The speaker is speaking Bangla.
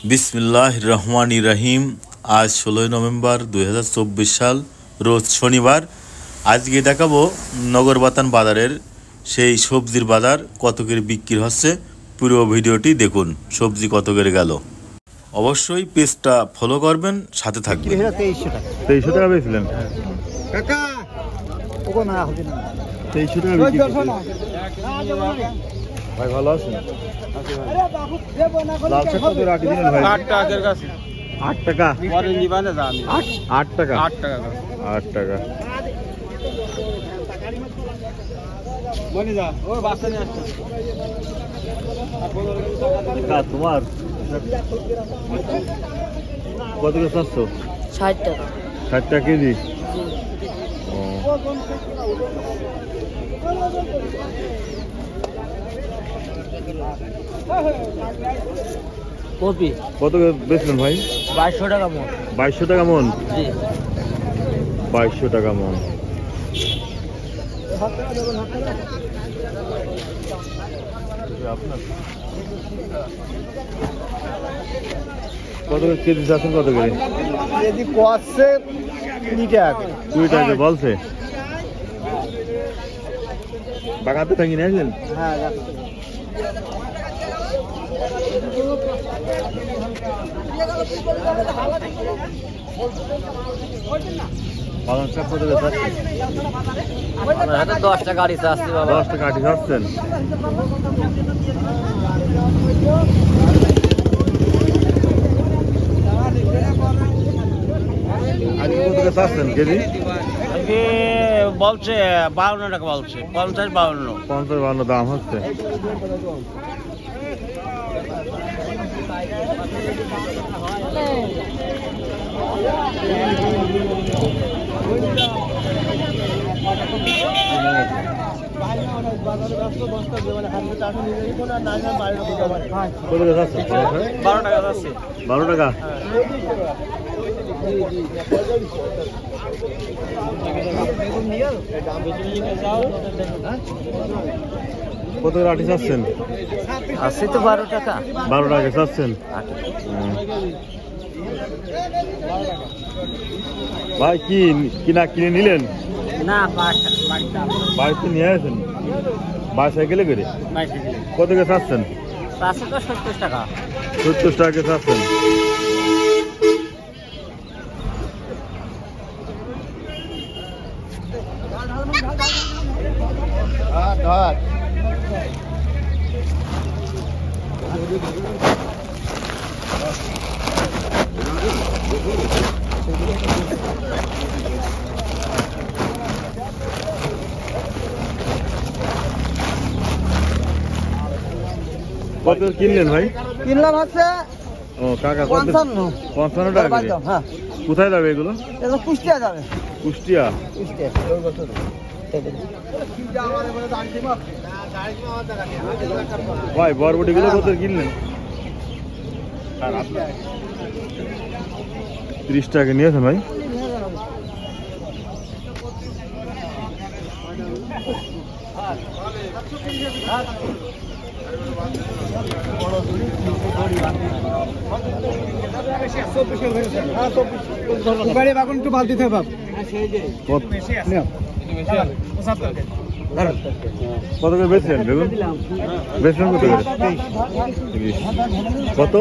बिस्मिल्लाहिर रहमानिर रहीम। आज 16 नवेम्बर 2024 साल रोज शनिवार। आज के देखाबो नगरबातान बाजारेर सेई सब्जिर बाजार कत करे बिक्री हच्छे। पुरो भिडियोटी देखुन सब्जी कत करे गेल। अवश्यई पेजटा फलो करबेन, साथे थाकबेन। 2300 টাকা বেচলেন কাকা? ওগো না হবে না, 2300 টাকা বিক্রি করছেন ভাই। ভালো আছেন? লাল শাক কত রাখি দিলেন ভাই? 8 টাকার কাছে। 8 টাকা পরে নিবানে জানি। 8 টাকা 8 টাকা 8 টাকা মনে যা। ও বাসা নিয়ে আসছে কা তোমার কত করে চাচ্ছো? 60 টাকা। 60 টাকা কেজি। ও কপি কত করে বেচলেন ভাই? 2200 টাকা মন। 2200 টাকা মন? জি 2200 টাকা মন। কত কেজি চাচ্ছেন? কত করে কেজি কোয়াছে 20 টাকা। 20 টাকা বলছে। বাগাতে থাকি নিয়েছেন? হ্যাঁ বাগান শাক কত করে চাচ্ছেন? 10 টাকা আড়ি চাচ্ছি বাবা। 10 টাকা আড়ি চাচ্ছেন। আজকে কত করে চাচ্ছেন কেজি? আজকে বলছে 52 টাকা বলছে। 50 52 50-52 দাম হচ্ছে। কত করে যাচ্ছে? 12 টাকা যাচ্ছে। 12 টাকা। কত করে আটি চাচ্ছেন? আছে তো 12 টাকা। 12 টাকা চাচ্ছেন। ভাই কি কিনা কিনে নিলেন? না বাড়িতে নিয়ে আসেন? সাইকেলে করে? কত করে চাচ্ছেন? 70 টাকা। 70 টাকা চাচ্ছেন। কত কিনলেন ভাই? কিনলাম হচ্ছে ও কাকা 55 টাকা। হ্যাঁ। কোথায় যাবে এগুলো? এগুলো কুষ্টিয়া যাবে। কুষ্টিয়া? ভাই বরবটি গুলো কত কিনলেন? 30 টাকা নিয়েছেন ভাই। একটু বাল দিতে হবে। কত করে বেচলেন বেগুন? বেচলেন কত করে? 30। কত?